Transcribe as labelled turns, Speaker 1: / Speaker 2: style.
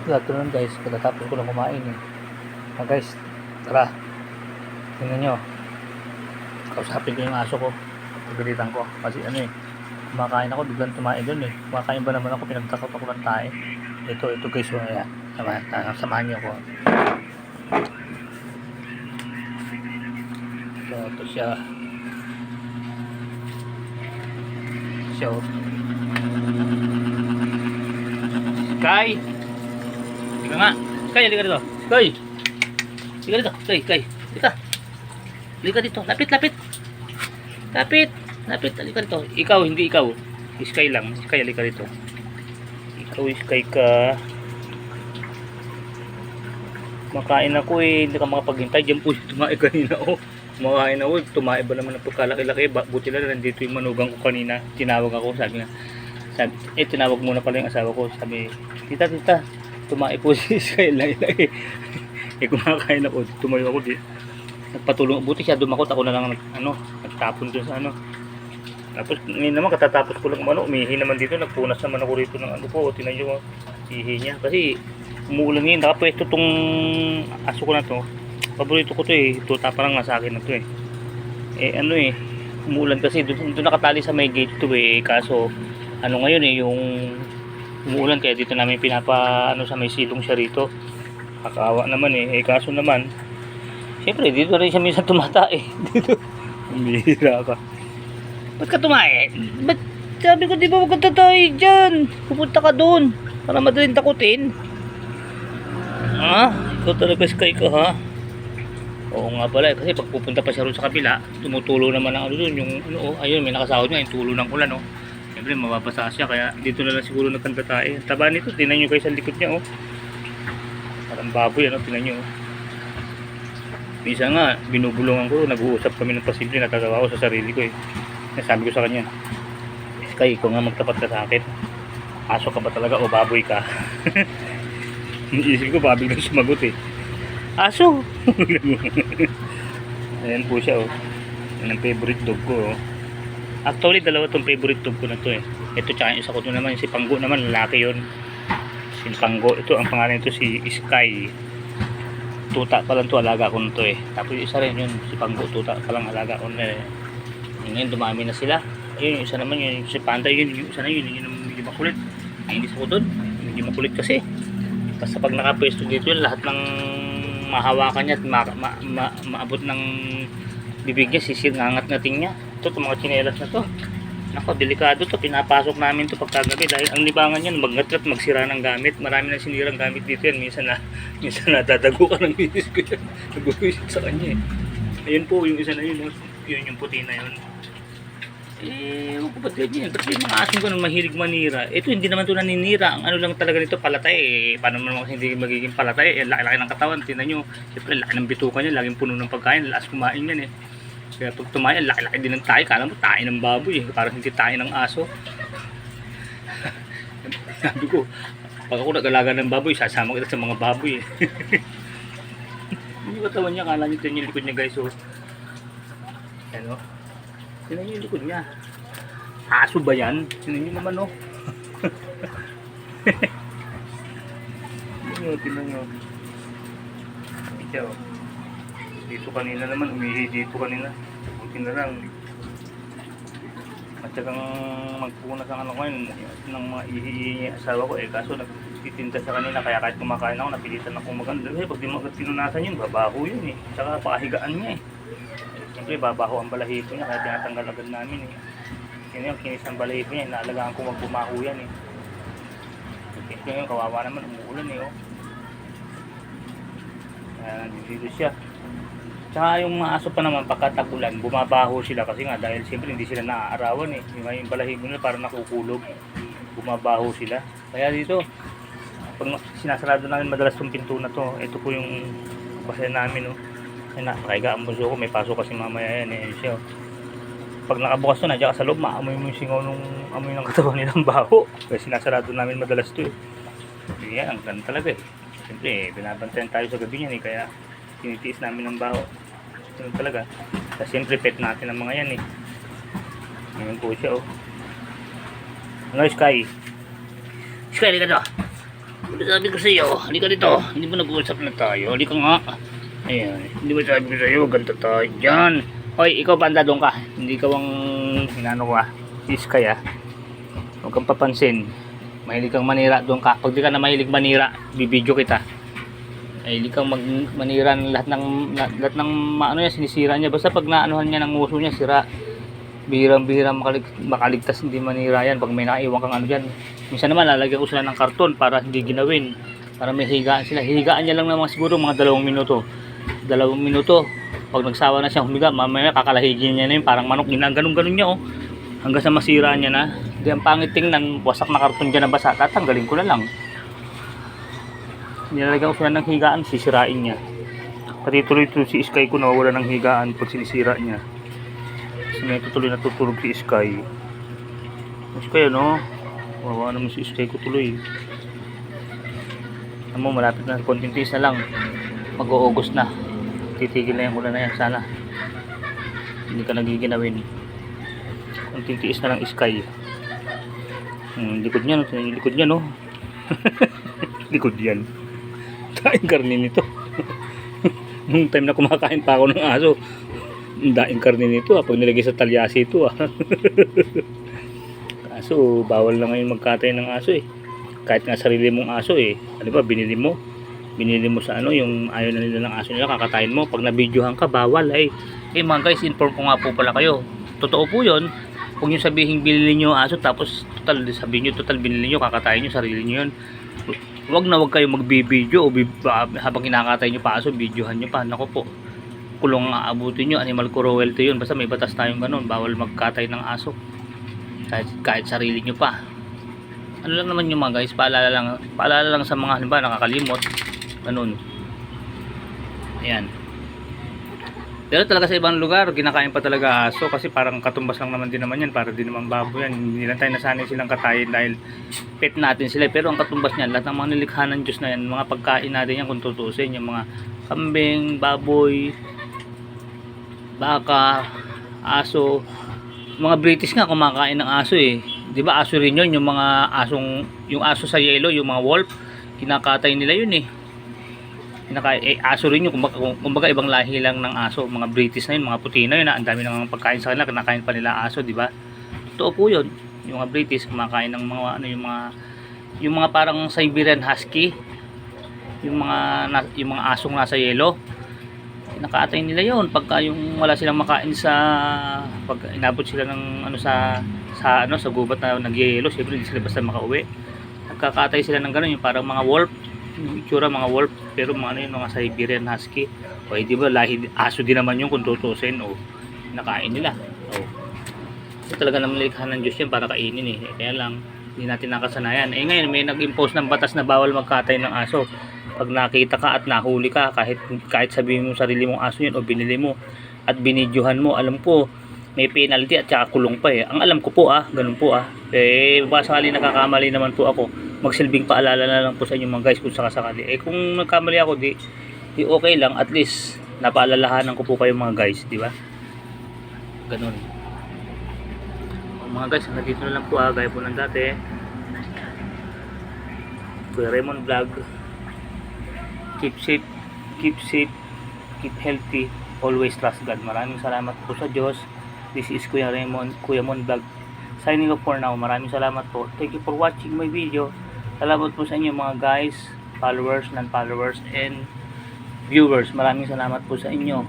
Speaker 1: Good afternoon guys, pagkatapos ko lang kumain eh. Guys, tara. Tingnan nyo. Kausapin ko yung aso ko. Pagalitan ko. Kasi kumakain ako, biglang tumae dun eh. Kumakain ba naman ako, pinagtakot ako ng tae. Ito guys, ayan. Samahan nyo ako. So, ito siya. Sky! Halika nga. Sky, halika dito. Sky! Halika dito. Sky. Halika dito. Lapit. Halika dito. Ikaw, hindi ikaw. Sky lang. Sky, halika dito. Ikaw, Sky ka. Makain ako eh. Hindi ka makapaghintay. Diyan po tumae kanina. Kumakain ako. Tumae ba naman ang pagkalaki-laki. Buti lang nandito yung manugang ko kanina. Tinawag ako. Sabi, tinawag muna pala yung asawa ko. Sabi, tita, tumae po si Sky. Laki. Kumakain ako. Tumayo ako. Nagpatulong. Buti siya dumakot. Ako na lang nagtapon dun sa Tapos ngayon naman katatapos ko lang umihi naman dito. Nagpunas naman ako rito ng po. Tinan nyo ihi niya. Kasi umuulan ngayon. Nakapwesto tong aso ko na to. Paborito ko to eh. Tuta pa lang nga sa akin na to eh. Umuulan kasi. Doon nakatali sa may gate to eh. Kaso ngayon eh. Yung umuulan kaya dito namin sa may silong siya rito. Kakaawa naman eh. Kaso naman siyempre dito rin siya minsan tumatae. Dito umihira ka. Ba't ka tumae? Ba't sabi ko di ba huwag ka tatay dyan? Pupunta ka doon para madaling takutin. Ikaw talaga Sky ka ha? Oo nga pala kasi pag pupunta pa siya rin sa kabila tumutulo naman ang doon yung ayun may nakasahod nga yung tulo ng ulan siyempre mababasa siya kaya dito na lang siguro nagkantatae. Taba nito tinan nyo kayo sa likod niya parang baboy tinan nyo minsan nga binubulungan ko nag-uusap kami ng pasimple natatawa ko sa sarili ko sabi ko sa kanya Sky ikaw nga magtapat ka sa akin aso ka ba talaga o baboy ka. Iisip ko baka biglang sumagot aso. Ayan po siya yan ang favorite dog ko actually dalawa tong favorite dog ko na to ito tsaka yung isa ko to naman si Panggo naman lalaki yun si Panggo ito ang pangalan nito si Sky tuta pa lang to alaga ko nito tapos isa rin yun si Panggo tuta pa lang alaga ko ngayon dumami na sila ayun yung isa naman yun si Panda yun yung isa na yun yung medyo makulit nainis ako dun medyo makulit kasi basta pag nakapwesto dito yun lahat ng mahawakan niya at maabot ng bibig niya ngangat-ngating niya ito mga tsinelas na to nako delikado to pinapasok namin to pagkagabi dahil ang libangan niyan magngat-ngat magsira ng gamit marami na sinirang gamit dito yan minsan natatago ka ng misis ko yan nag-visit sa kanya ayun po yung isa na yun yun yung puti na yun huwag ko ba't ganyan kasi mga asong ko nang mahilig manira ito hindi naman to naninira ang lang talaga nito palatay paano naman kasi hindi magiging palatay laki-laki ng katawan tinan nyo siyempre laki ng bituka niya laging puno ng pagkain lakas kumain yan kaya pag tumayan laki-laki din ng tayo kala mo tayo ng baboy parang hindi tayo ng aso. Sabi ko pag ako nag-alaga ng baboy sasama kita sa mga baboy hindi katawan niya kala nyo tinan yung likod niya guys tinan nyo yung likod niya aso ba yan? Tinan nyo naman tinan nyo dito kanina naman umihi dito kanina buti na lang matyagang magpunas ang ngayon ng mga ihi asawa ko kaso nagtitinda sa kanina kaya kahit kumakain ako napilitan akong maganda kasi pag di mo pinunasan yun babaho yun tsaka pakahigaan niya siyempre babaho ang balahibo niya kaya tinatanggal agad namin yun yung kinis ng balahibo niya inaalagaan ko magbumaho yan yung kawawa naman umuulan kaya nandito siya tsaka yung mga aso pa naman pagkatagulan bumabaho sila kasi nga dahil siyempre hindi sila naaarawan yung balahibo nila parang nakukulog bumabaho sila kaya dito pag sinasarado namin madalas tong pinto na to ito po yung bahay namin nakakaiga ang buso ko may pasok kasi mamaya yan siya pag nakabukas to nandiyan ka sa loob maamoy mo yung singaw nung amoy ng katawan nilang baho kaya sinasarado namin madalas to yan ang ganda talaga siyempre binabantayan tayo sa gabi niyan kaya tinitiis namin ng baho yun talaga kasi siyempre pet natin ang mga yan ngayon po siya Sky halika to Sabi ko sa iyo, halika dito. Hindi ba nag-uusap na tayo? Halika nga. Ayan. Hindi ba sabi ko sa iyo, ganda tayo dyan. Hoy, ikaw banda doon ka. Hindi ka ang hinano ko Sis kaya. Huwag kang papansin. Mahilig kang manira doon ka. Pag di ka na mahilig manira, bibidyo kita. Mahilig kang manira ng lahat ng ano yan, sinisira niya. Basta pag naanuhan niya ng uso niya, sira. Bihirang-bihirang makaligtas, hindi manira yan. Pag may nakaiwan kang ano dyan. Minsan naman lalagyan ko sila ng karton para hindi ginawin, para may higaan sila. Higaan niya lang naman siguro mga 2 minuto. 2 minuto. Pag nagsawa na siya humiga, mamaya kakalahigin niya na yun, parang manok. Ganun-ganun niya hanggang sa masira niya na. Hindi ang pangit tingnan, wasak na karton dyan na basa, tatanggalin ko na lang. Nilalagyan ko sila ng higaan, sisirain niya. Pati tuloy-tuloy si Sky ko nawawala ng higaan pag sinisira niya. Kasi may tuloy natutulog si Sky. Sky ano? Wawa naman si Sky ko tuloy. Alam mo, malapit na, konting tiis na lang. Mag-August na. Titigil na yung ulan na yan, sana. Hindi ka nagiginawin. Konting tiis na lang Sky. Likod niya, no? Likod niya, no? Likod yan. Daing karne nito. Nung time na kumakain pa ako ng aso, daing karne nito, pag nilagay sa talyasi ito, Aso, bawal na ngayon magkatay ng aso kahit nga sarili mong aso ano ba, binili mo sa ano, yung ayaw na nila ng aso nila, kakatayin mo. Pag nabidyohan ka, bawal mga guys, inform ko nga po pala kayo, totoo po yun. Huwag nyo sabihin binili nyo aso tapos sabihin nyo binili nyo, kakatayin nyo sarili nyo yun. Huwag kayo magbibidyo o habang kinakatay nyo pa aso, videohan nyo pa. Naku po, kulong nga abutin nyo, animal cruelty yun. Basta may batas tayong ganun, bawal magkatay ng aso kahit sarili nyo pa. Ano lang naman yung mga guys, paalala lang sa mga halimbawa nakakalimot, ganun. Ayan. Pero talaga sa ibang lugar kinakain pa talaga aso kasi parang katumbas lang naman din naman yan, para din naman baboy yan. Hindi lang tayo nasanay silang katayin dahil pet natin sila, pero ang katumbas niyan lahat ng mga nilikha ng Diyos na yan, mga pagkain natin yan kung tutusin, yung mga kambing, baboy, baka, aso. Mga British nga kumakain ng aso 'di ba? Aso rin 'yon, yung mga yung aso sa yellow, yung mga wolf, kinakatay nila 'yun aso rin 'yun, kumbaga ibang lahi lang ng aso. Mga British na 'yun, mga puti na 'yun, ang dami ng pagkain sa kanila, kinakain pa nila aso, 'di ba? Totoo po 'yun. Yung mga British kumakain ng mga yung mga parang Siberian Husky, yung mga asong nasa yellow. Nakatay nila yon pagka yung wala silang makain pag inabot sila ng sa gubat na nagyayelo, siyempre hindi sila basta makauwi. Nagkakatay sila ng gano'n, yung parang mga wolf, yung itsura mga wolf, pero mga Siberian Husky. Di ba lahi aso din naman yung kung tutusin nakain nila. So, talaga naman likha ng Diyos yan para kainin kaya lang hindi natin nakasanayan. Ngayon may nag-impose ng batas na bawal magkatay ng aso. Pag nakita ka at nahuli ka, kahit sabihin mo sarili mong aso yun o binili mo at binidyohan mo, alam ko may penalty at saka kulong pa Ang alam ko po ganun po baka sakali nakakamali naman po ako, magsilbing paalala na lang po sa inyo mga guys kung sakasakali. Kung nagkamali ako, di okay lang, at least napaalalahanan ko po kayo mga guys, di ba? Ganun. Mga guys, nandito na lang po gaya po ng dati. Kuya Raymond Vlog. Keep safe, keep healthy, always trust God. Maraming salamat po sa Diyos. This is Kuya Mon Vlog signing off for now. Maraming salamat po. Thank you for watching my video. Salamat po sa inyo mga guys, followers, non-followers, and viewers. Maraming salamat po sa inyo.